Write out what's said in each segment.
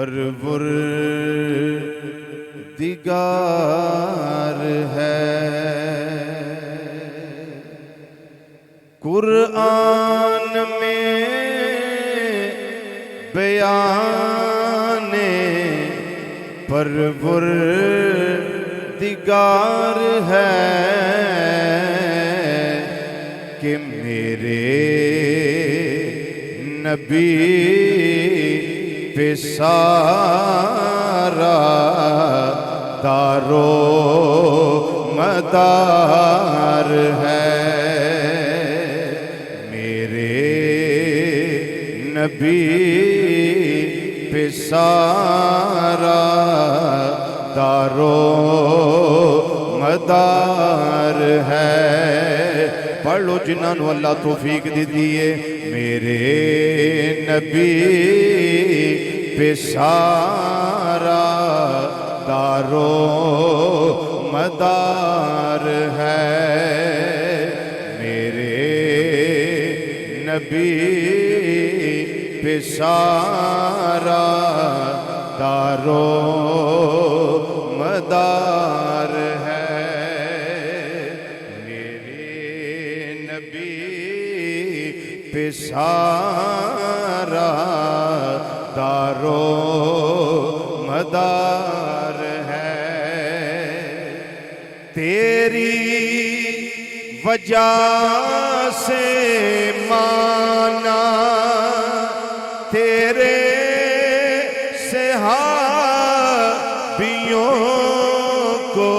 پروردگار ہے۔ قرآن میں بیان پروردگار ہے کہ میرے نبی پہ سارا دارو مدار ہے، میرے نبی پہ سارا دارو مدار ہے۔ پڑھ لو جنہاں نو اللہ توفیق دی دیئے، میرے نبی پہ سارا دارو مدار ہے، میرے نبی پہ سارا دارو مدار ہے، میرے نبی پہ سارا دارو مدار ہے۔ تیری وجہ سے مانا تیرے صحابیوں کو،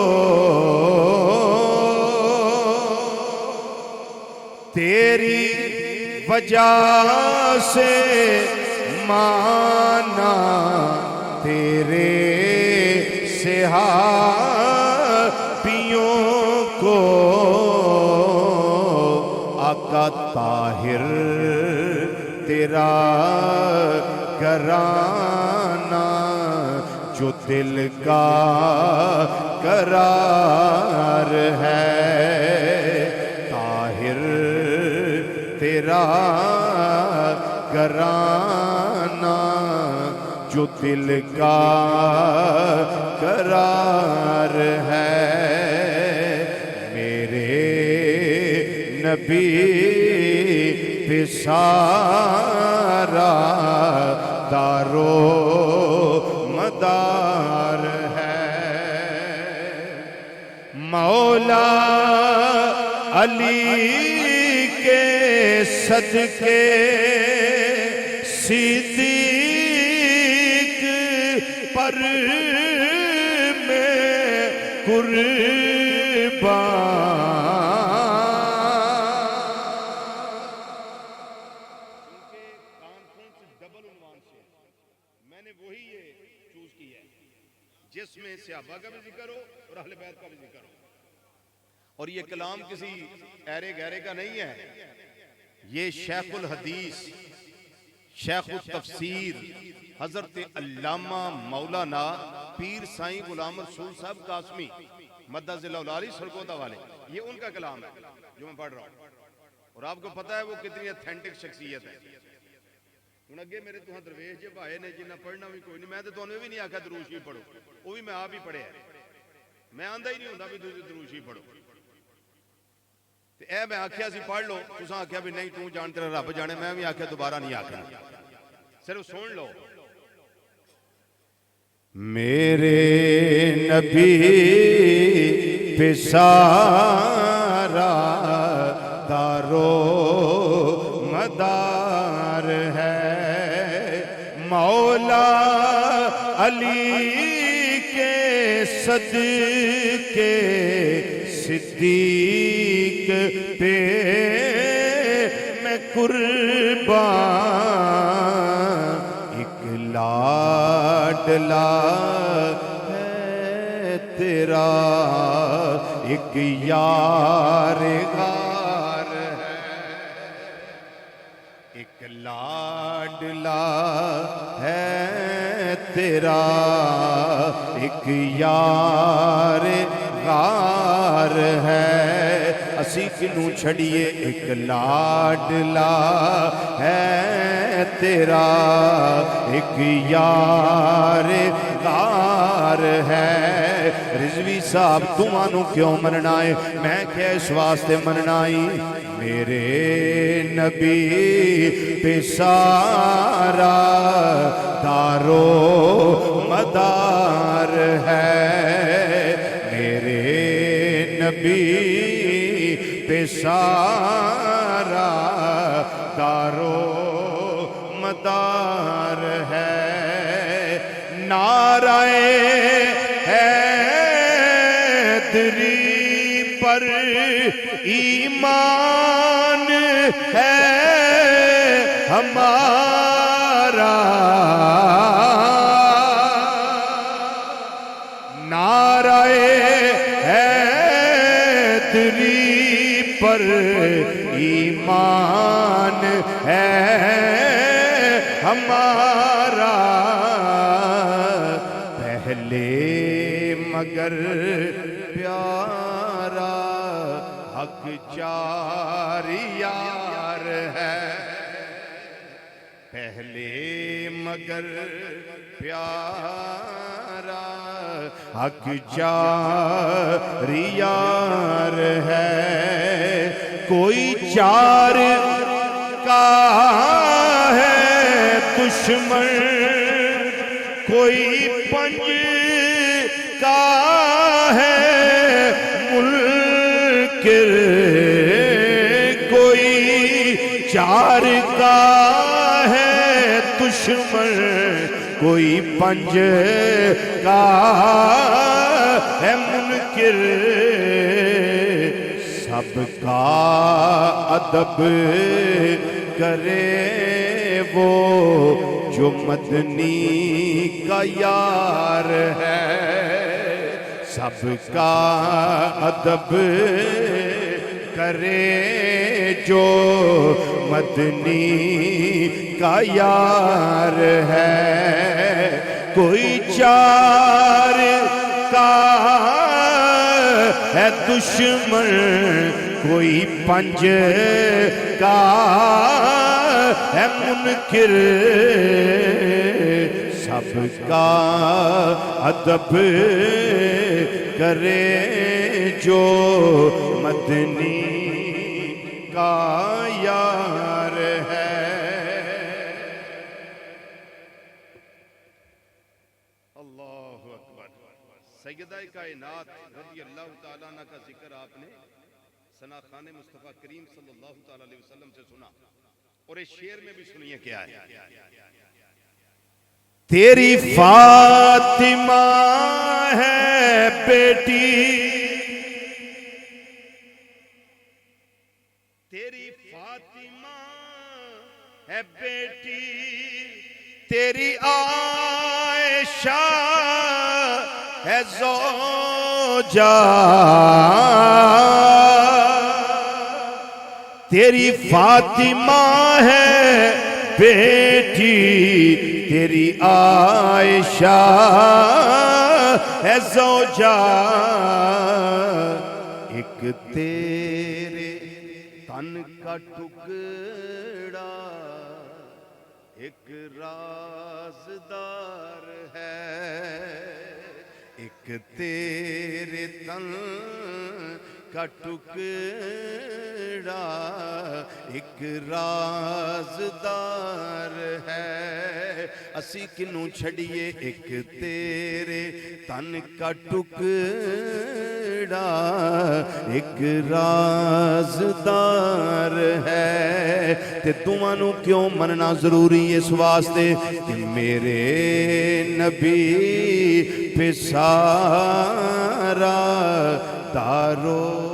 تیری وجہ سے مانا تیرے صحابیوں کو، آقا طاہر تیرا گھرانہ جو دل کا قرار ہے، طاہر تیرا گھرانہ جو دل کا قرار ہے، میرے نبی پہ سارا دارو مدار ہے۔ مولا علی کے صدقے صدیق پر میں جس میں صحابہ کا بھی ذکر ہو اور اہل بیت کا بھی ذکر ہو، اور یہ کلام کسی ایرے گہرے کا نہیں ہے، یہ شیخ الحدیث شیخ التفسیر حضرت علامہ مولانا پیر سائیں غلام رسول صاحب قاسمی مدد ذلالعالی سرگودہ والے، یہ ان کا کلام ہے جو میں پڑھ رہا ہوں، اور آپ کو پتہ ہے وہ کتنی اتھینٹک شخصیت ہے۔ ہن اگے میرے تو درویش جے بھائی نے جنہیں پڑھنا بھی کوئی نہیں، میں تو تمہیں بھی نہیں آکھا دروش ہی پڑھو، وہ بھی میں آپ ہی پڑھے ہیں، میں آندھا ہی نہیں ہوندہ بھی دروش ہی پڑھو۔ اے میں آکھیا سی پڑھ لو، تساں آکھیا بھی نہیں تو جان تیرا رب جانے، میں بھی آکھیا دوبارہ نہیں آکھنا، صرف سن لو۔ میرے نبی پہ سارا دارو مدار ہے، مولا علی کے صدقے صدیق پہ میں قربان، ایک لاڈلا ہے تیرا، ایک یار غار ہے، ایک لاڈلا ہے تیرا، ایک یار غار ہے، اسی کنوں چھڑیے ایک لاڈلا ہے تیرا ایک یار غار ہے رضوی صاحب تمہانوں کیوں مننا ہے میں کہ اس واسطے مننائی میرے نبی پہ سارا دارو مدار ہے میرے نبی پہ سارا دارو مدار ہے نعرہ حیدری پر ایمان ہے ہمارا نعرہ حیدری پر ایمان ہے ہمارا پہلے مگر پیارا حق چار یار ہے پہلے مگر پیارا حق چار یار ہے کوئی چار کا ہے دشمن کوئی پنج کا ہے منکر کوئی چار کا ہے دشمن کوئی پنج کا ہے منکر سب کا ادب کرے وہ جو مدنی کا یار ہے سب کا ادب کرے جو مدنی کا یار ہے کوئی چار کا ہے دشمن کوئی پنج کا ہے منکر سب کا ادب کرے جو مدنی کا یار ہے اللہ اکبر سیدہ کائنات رضی اللہ تعالیٰ عنہ کا ذکر آپ نے ثنا خان مصطفیٰ کریم صلی اللہ تعالیٰ علیہ وسلم سے سنا اور اس شعر میں بھی سنیے کیا ہے تیری فاطمہ ہے بیٹی تیری فاطمہ ہے بیٹی تیری عائشہ ہے زوجہ تیری فاطمہ ہے بیٹی تیری عائشہ ہے زوجہ ایک تیرے تن کا ٹکڑا ایک رازدار ہے ایک تیرے تن کا ٹکڑا ایک رازدار ہے اسی کنوں چھڑیے ایک تیرے تن کا ٹکڑا ایک رازدار ہے تے تمہانوں کیوں مننا ضروری اس واسطے کہ میرے نبی پہ سارا دارو